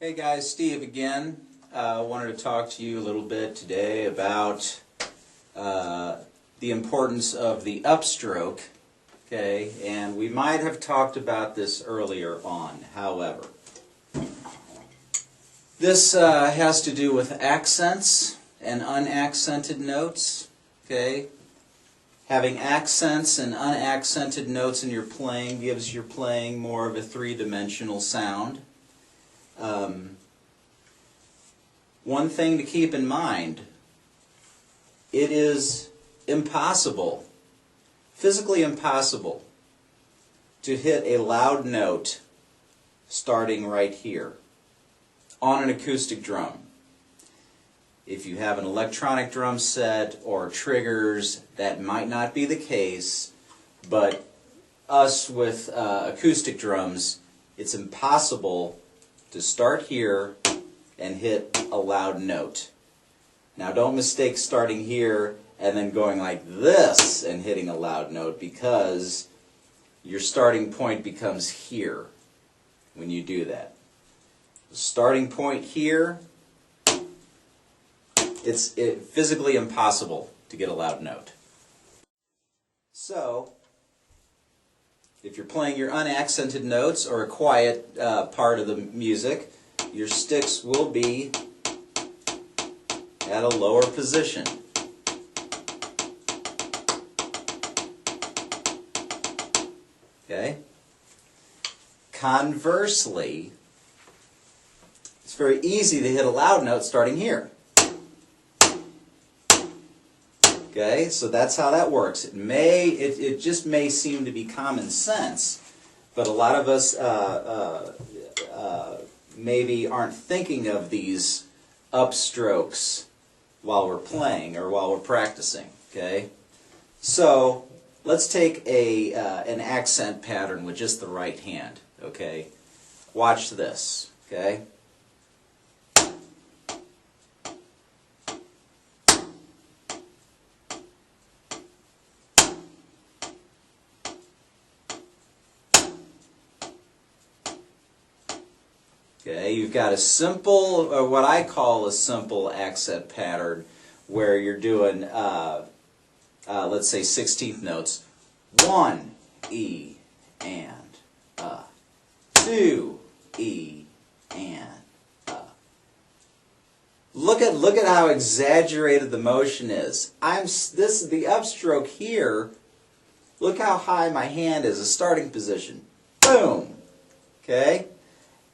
Hey guys, Steve again. Wanted to talk to you a little bit today about the importance of the upstroke. Okay, and we might have talked about this earlier on. However, this has to do with accents and unaccented notes. Okay, having accents and unaccented notes in your playing gives your playing more of a three-dimensional sound. One thing to keep in mind, it is impossible, physically impossible, to hit a loud note starting right here on an acoustic drum. If you have an electronic drum set or triggers, that might not be the case, but us with acoustic drums, it's impossible to start here and hit a loud note. Now don't mistake starting here and then going like this and hitting a loud note, because your starting point becomes here when you do that. The starting point here, it's physically impossible to get a loud note. So, if you're playing your unaccented notes or a quiet part of the music, your sticks will be at a lower position. Okay? Conversely, it's very easy to hit a loud note starting here. Okay, so that's how that works. It just may seem to be common sense, but a lot of us maybe aren't thinking of these upstrokes while we're playing or while we're practicing. Okay, so let's take an accent pattern with just the right hand. Okay, watch this. Okay. Okay, you've got a simple, or what I call a simple accent pattern, where you're doing, let's say 16th notes. 1 E and 2 E and Look at how exaggerated the motion is. The upstroke here. Look how high my hand is, a starting position. Boom. Okay.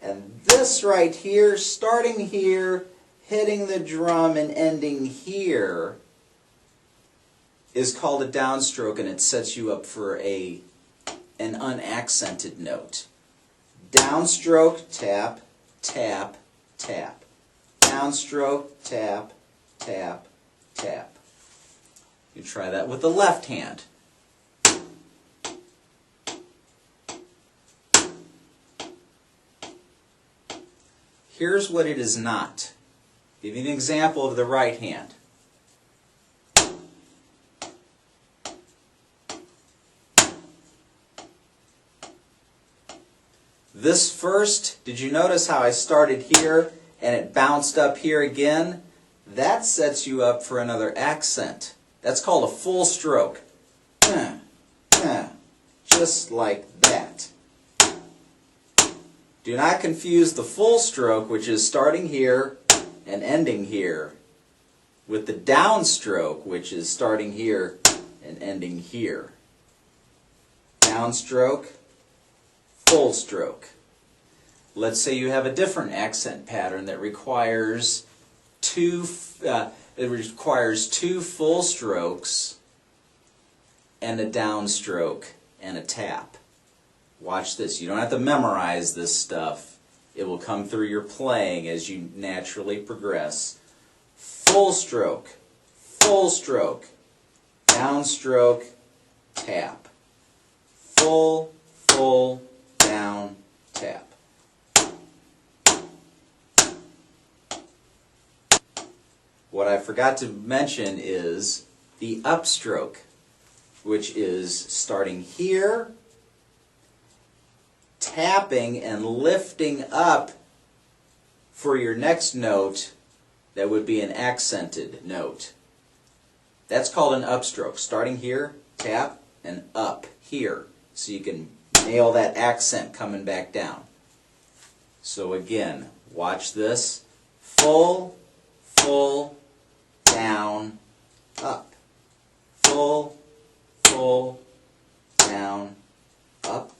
And this right here, starting here, hitting the drum and ending here, is called a downstroke, and it sets you up for an unaccented note. Downstroke, tap, tap, tap. Downstroke, tap, tap, tap. You try that with the left hand. Here's what it is not. Give you an example of the right hand. This first, did you notice how I started here and it bounced up here again? That sets you up for another accent. That's called a full stroke. Just like that. Do not confuse the full stroke, which is starting here and ending here, with the downstroke, which is starting here and ending here. Downstroke, full stroke. Let's say you have a different accent pattern that requires two full strokes and a downstroke and a tap. Watch this. You don't have to memorize this stuff. It will come through your playing as you naturally progress. Full stroke, downstroke, tap. Full, down, tap. What I forgot to mention is the upstroke, which is starting here, tapping and lifting up for your next note that would be an accented note. That's called an upstroke. Starting here, tap, and up here. So you can nail that accent coming back down. So again, watch this. Full, full, down, up. Full, full, down, up.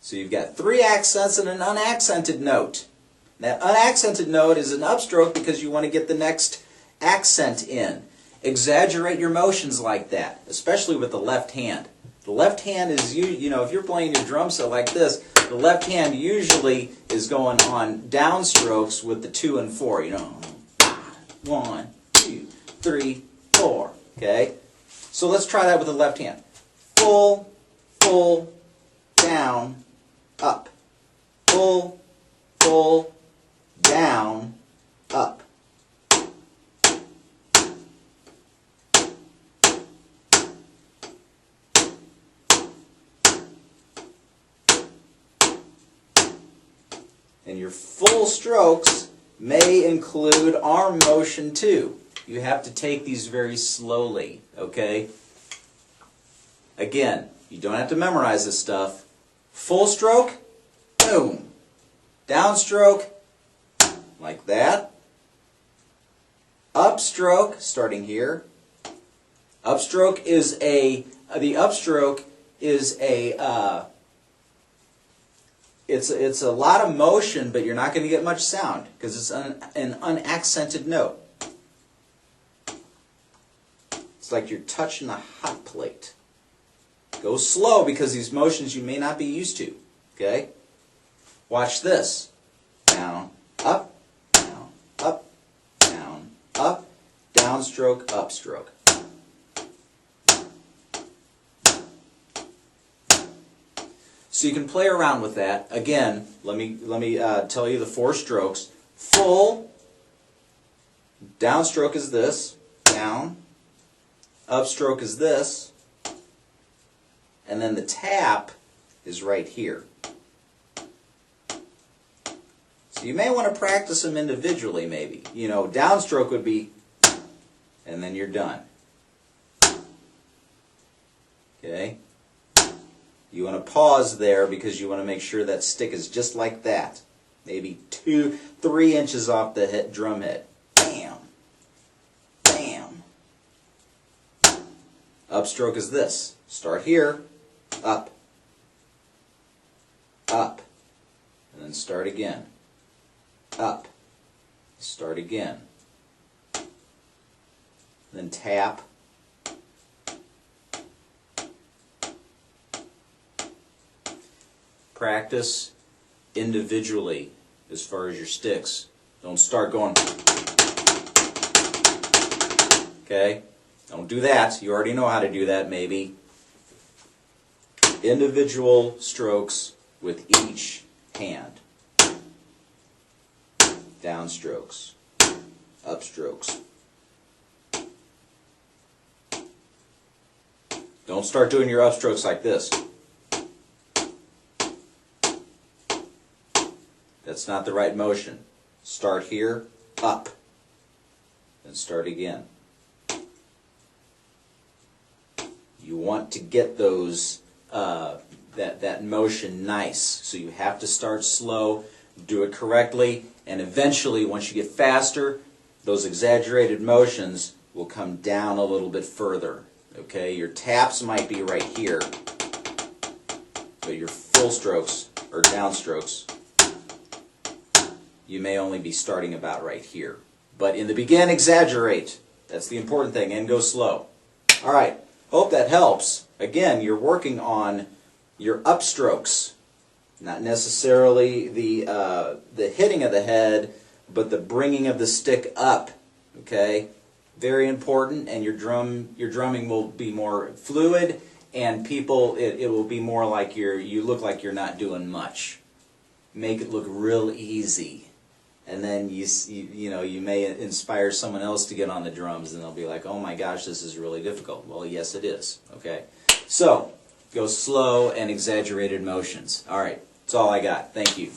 So you've got 3 accents and an unaccented note. That unaccented note is an upstroke because you want to get the next accent in. Exaggerate your motions like that, especially with the left hand. The left hand is, you know, if you're playing your drum set like this, the left hand usually is going on downstrokes with the 2 and 4, you know. 1, 2, 3, 4. Okay? So let's try that with the left hand. Full, full, down, up. Full, full, down, up. And your full strokes may include arm motion too. You have to take these very slowly, okay? Again, you don't have to memorize this stuff. Full stroke, boom. Downstroke, like that. Upstroke, starting here. Upstroke is the upstroke is it's a lot of motion, but you're not going to get much sound because it's an unaccented note. It's like you're touching a hot plate. Go slow because these motions you may not be used to. Okay? Watch this. Down, up, down, up, down, up, downstroke, upstroke. So you can play around with that. Again, let me tell you the 4 strokes. Full, downstroke is this, down. Upstroke is this. And then the tap is right here. So you may want to practice them individually maybe. You know, downstroke would be, and then you're done. Okay? You want to pause there because you want to make sure that stick is just like that. Maybe 2, 3 inches off the drum head. Bam. Bam. Upstroke is this. Start here. Up. Up. And then start again. Up. Start again. Then tap. Practice individually as far as your sticks. Don't start going. Okay? Don't do that. You already know how to do that maybe. Individual strokes with each hand. Downstrokes. Upstrokes. Don't start doing your upstrokes like this. That's not the right motion. Start here, up, then start again. You want to get those that motion nice, so you have to start slow, do it correctly, and eventually, once you get faster, those exaggerated motions will come down a little bit further. Okay, your taps might be right here, but your full strokes or downstrokes, you may only be starting about right here. But in the beginning, exaggerate. That's the important thing, and go slow. All right, hope that helps. Again, you're working on your upstrokes, not necessarily the hitting of the head, but the bringing of the stick up. Okay, very important, and your drumming will be more fluid, and it will be more like you look like you're not doing much. Make it look real easy. and then you may inspire someone else to get on the drums, and they'll be like, oh my gosh, this is really difficult. Well, yes it is. Okay, so go slow and exaggerated motions. All right, that's all I got. Thank you.